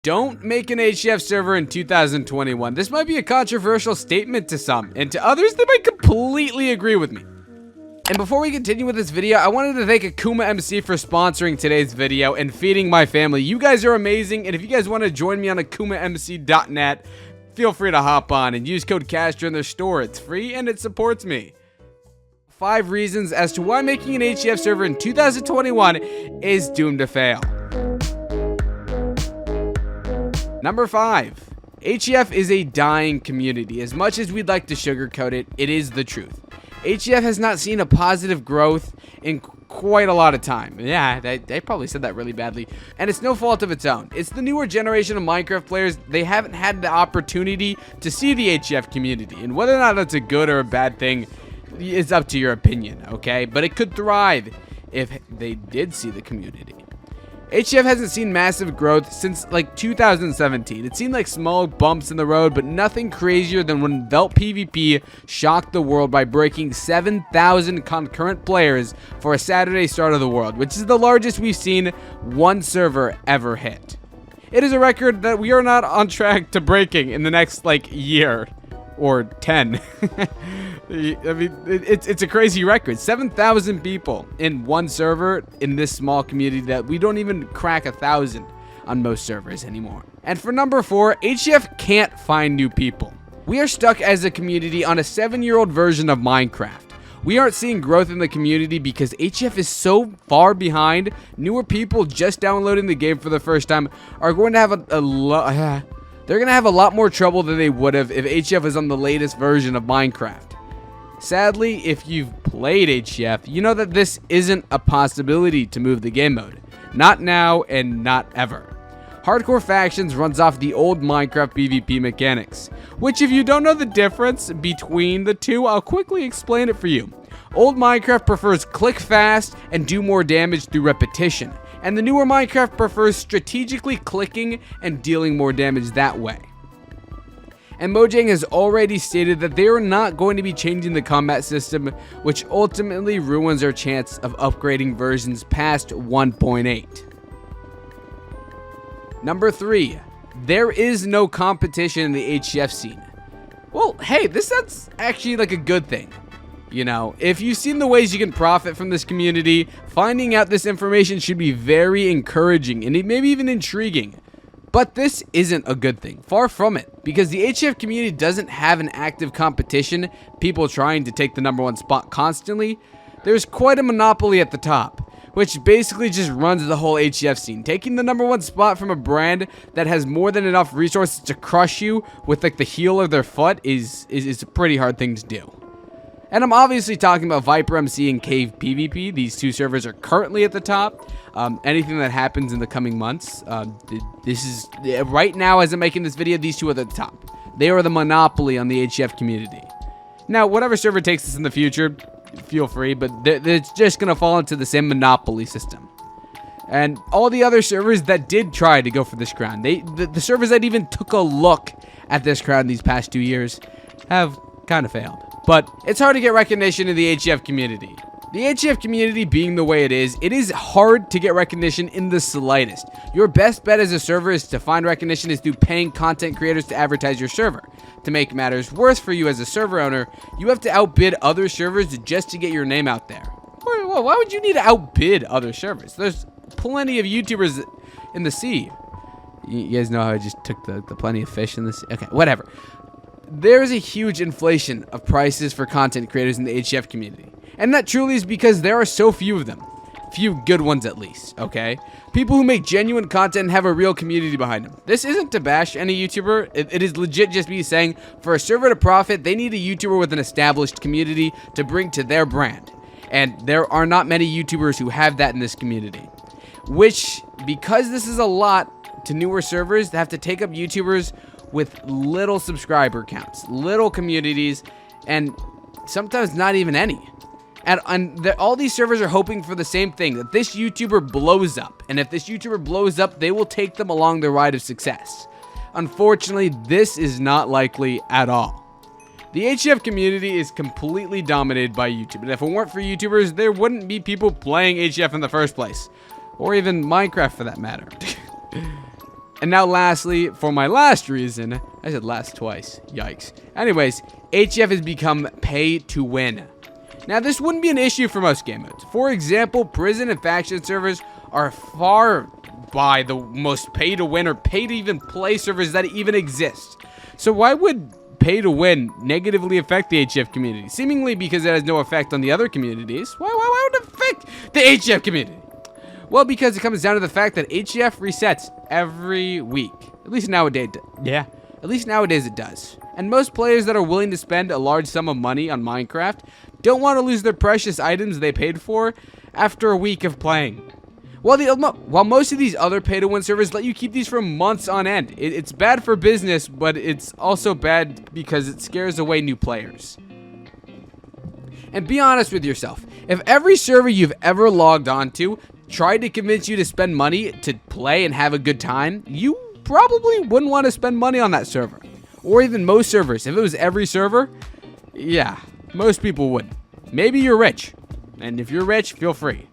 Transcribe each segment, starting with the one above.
Don't make an HCF server in 2021. This might be a controversial statement to some, and to others, they might completely agree with me. And before we continue with this video, I wanted to thank Akuma MC for sponsoring today's video and feeding my family. You guys are amazing, and if you guys want to join me on AkumaMC.net, feel free to hop on and use code Castro in their store. It's free and it supports me. 5 reasons as to why making an HCF server in 2021 is doomed to fail. Number 5. HCF is a dying community. As much as we'd like to sugarcoat it, it is the truth. HCF has not seen a positive growth in quite a lot of time. Yeah, they probably said that really badly. And it's no fault of its own. It's the newer generation of Minecraft players. They haven't had the opportunity to see the HCF community. And whether or not that's a good or a bad thing is up to your opinion, okay? But it could thrive if they did see the community. HCF hasn't seen massive growth since like 2017. It seemed like small bumps in the road, but nothing crazier than when Velt PvP shocked the world by breaking 7,000 concurrent players for a Saturday start of the world, which is the largest we've seen one server ever hit. It is a record that we are not on track to breaking in the next like year or 10. I mean, it's a crazy record. 7,000 people in one server in this small community that we don't even crack 1,000 on most servers anymore. And for number 4, HCF can't find new people. We are stuck as a community on a 7-year-old version of Minecraft. We aren't seeing growth in the community because HCF is so far behind. Newer people just downloading the game for the first time are going to have they're going to have a lot more trouble than they would have if HCF was on the latest version of Minecraft. Sadly, if you've played HCF, you know that this isn't a possibility to move the game mode. Not now and not ever. Hardcore Factions runs off the old Minecraft PvP mechanics, which if you don't know the difference between the two, I'll quickly explain it for you. Old Minecraft prefers click fast and do more damage through repetition, and the newer Minecraft prefers strategically clicking and dealing more damage that way. And Mojang has already stated that they are not going to be changing the combat system, which ultimately ruins our chance of upgrading versions past 1.8. Number 3, there is no competition in the HCF scene. Well, hey, that's actually like a good thing. You know, if you've seen the ways you can profit from this community, finding out this information should be very encouraging and maybe even intriguing. But this isn't a good thing, far from it, because the HCF community doesn't have an active competition, people trying to take the number 1 spot constantly. There's quite a monopoly at the top, which basically just runs the whole HCF scene. Taking the number 1 spot from a brand that has more than enough resources to crush you with like the heel of their foot is a pretty hard thing to do. And I'm obviously talking about Viper MC and Cave PvP. These two servers are currently at the top. Anything that happens in the coming months, this is right now as I'm making this video, these two are at the top. They are the monopoly on the HCF community. Now, whatever server takes this in the future, feel free, but it's just going to fall into the same monopoly system. And all the other servers that did try to go for this crown, the servers that even took a look at this crown these past 2 years have kind of failed. But it's hard to get recognition in the HCF community. The HCF community being the way it is hard to get recognition in the slightest. Your best bet as a server is to find recognition is through paying content creators to advertise your server. To make matters worse for you as a server owner, you have to outbid other servers just to get your name out there. Why would you need to outbid other servers? There's plenty of YouTubers in the sea. You guys know how I just took the plenty of fish in the sea? Okay, whatever. There is a huge inflation of prices for content creators in the HCF community. And that truly is because there are so few of them. Few good ones at least, okay? People who make genuine content and have a real community behind them. This isn't to bash any YouTuber. It is legit just me saying, for a server to profit, they need a YouTuber with an established community to bring to their brand. And there are not many YouTubers who have that in this community. Which, because this is a lot to newer servers, they have to take up YouTubers with little subscriber counts, little communities, and sometimes not even any. And all these servers are hoping for the same thing, that this YouTuber blows up. And if this YouTuber blows up, they will take them along the ride of success. Unfortunately, this is not likely at all. The HCF community is completely dominated by YouTube. And if it weren't for YouTubers, there wouldn't be people playing HCF in the first place. Or even Minecraft for that matter. And now lastly, for my last reason, I said last twice, yikes. Anyways, HCF has become pay to win. Now this wouldn't be an issue for most game modes. For example, prison and faction servers are far by the most pay to win or pay to even play servers that even exist. So why would pay to win negatively affect the HCF community? Seemingly because it has no effect on the other communities. Why would it affect the HCF community? Well, because it comes down to the fact that HCF resets every week. At least nowadays. Yeah, at least nowadays it does. And most players that are willing to spend a large sum of money on Minecraft don't want to lose their precious items they paid for after a week of playing. While most of these other pay-to-win servers let you keep these for months on end. It's bad for business, but it's also bad because it scares away new players. And be honest with yourself. If every server you've ever logged onto tried to convince you to spend money to play and have a good time, you probably wouldn't want to spend money on that server. Or even most servers. If it was every server, yeah, most people wouldn't. Maybe you're rich. And if you're rich, feel free.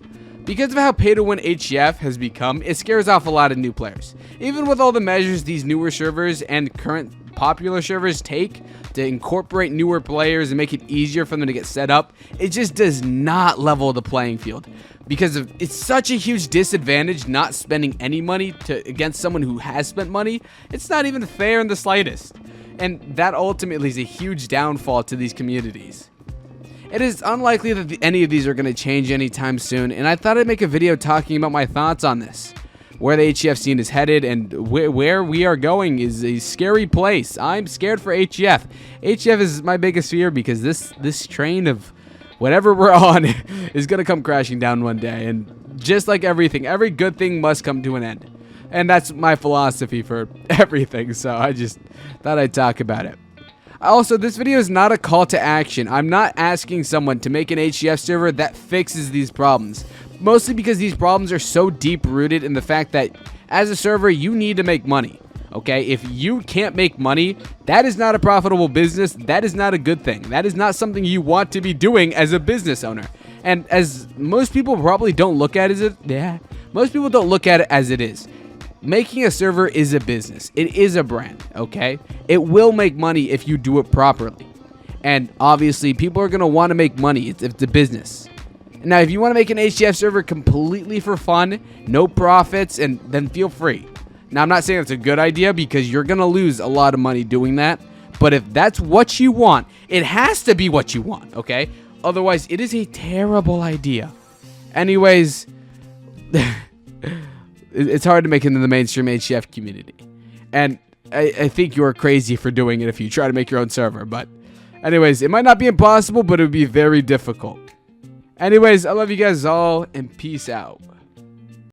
Because of how pay-to-win HCF has become, it scares off a lot of new players. Even with all the measures these newer servers and current popular servers take to incorporate newer players and make it easier for them to get set up, it just does not level the playing field. Because it's such a huge disadvantage not spending any money against someone who has spent money, it's not even fair in the slightest. And that ultimately is a huge downfall to these communities. It is unlikely that any of these are going to change anytime soon, and I thought I'd make a video talking about my thoughts on this. Where the HCF scene is headed and where we are going is a scary place. I'm scared for HCF. HCF is my biggest fear because this train of whatever we're on is going to come crashing down one day. And just like everything, every good thing must come to an end. And that's my philosophy for everything, so I just thought I'd talk about it. Also, this video is not a call to action. I'm not asking someone to make an HCF server that fixes these problems. Mostly because these problems are so deep-rooted in the fact that as a server, you need to make money. Okay, if you can't make money, that is not a profitable business. That is not a good thing. That is not something you want to be doing as a business owner. And as most people probably don't look at it, most people don't look at it as it is. Making a server is a business. It is a brand, okay? It will make money if you do it properly. And obviously, people are going to want to make money. It's a business. Now, if you want to make an HCF server completely for fun, no profits, and then feel free. Now, I'm not saying it's a good idea because you're going to lose a lot of money doing that. But if that's what you want, it has to be what you want, okay? Otherwise, it is a terrible idea. Anyways, it's hard to make it into the mainstream HCF community. And I think you're crazy for doing it if you try to make your own server. But anyways, it might not be impossible, but it would be very difficult. Anyways, I love you guys all, and peace out.